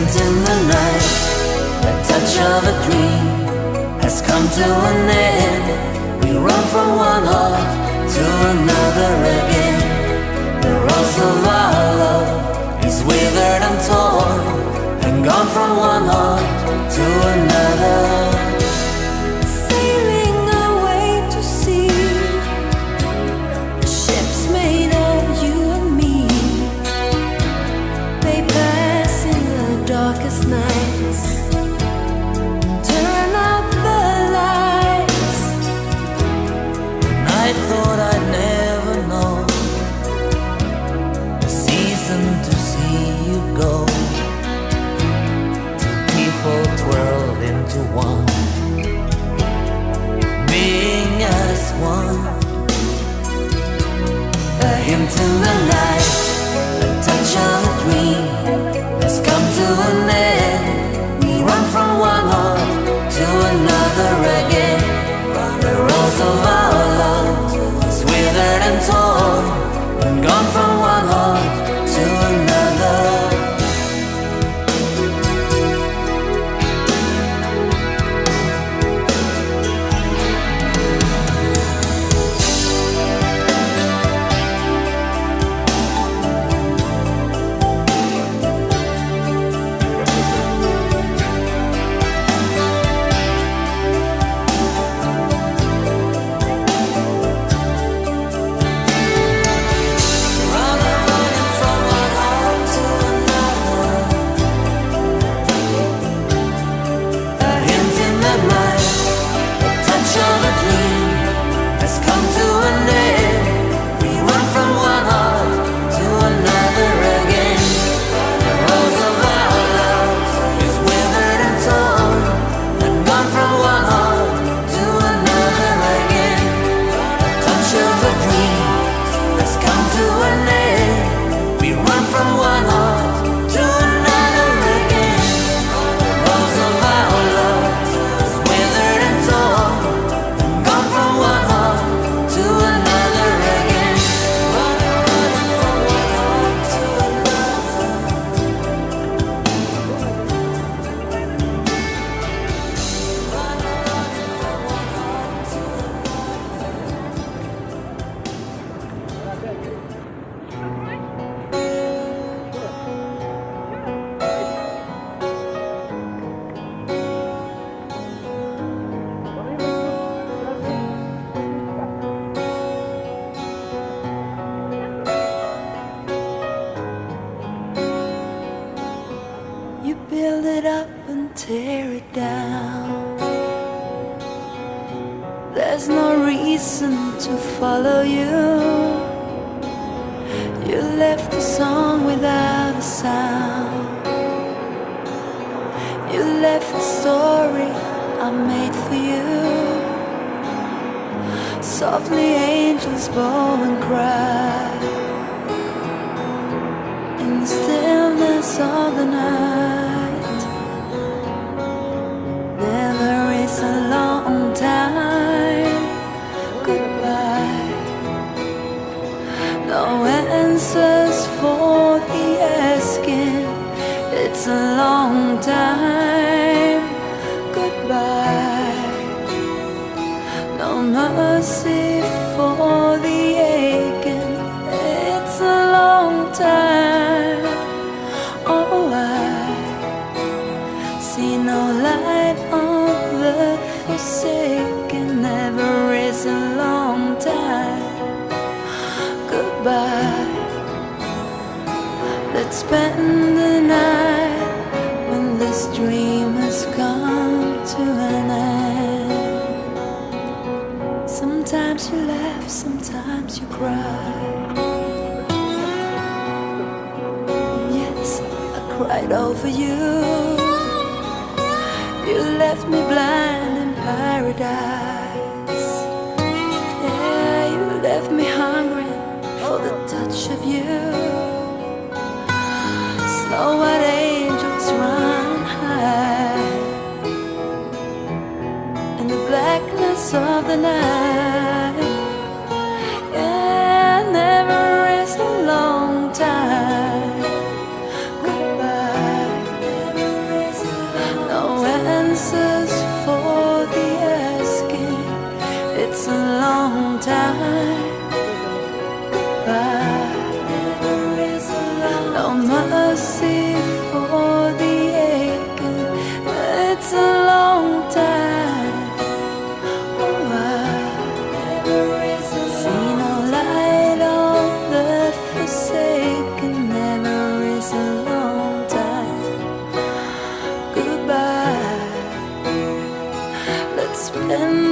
hint in the night, the touch of a dream has come to an end. We run from one heart to another again. The rose of our love is withered and torn, and gone from one heart to another. Sailing away to sea, ships made of you and me. They pass in the darkest nights, turn out the lights. And I thought I'd never know the season to see you go. Two people twirled into one, being as one. A hint in the night, a touch of a dream has come to an end. We run from one heart to another again. The rose of our love is withered and torn, and gone from one heart to another. Build it up and tear it down. There's no reason to follow you. You left the song without a sound. You left the story I made for you. Softly angels bow and cry in the stillness of the night. A long time goodbye. No answers for the asking. It's a long time goodbye. No mercy for the aching. It's a long time. Oh, I see no light on the forsaken. Never is a long time goodbye. Let's spend the night when this dream has come to an end. Sometimes you laugh, sometimes you cry. Yes, I cried over you. You left me blind in paradise. Yeah, you left me hungry for the touch of you. Snow-white angels run high in the blackness of the night. Yeah, never is a long time goodbye. and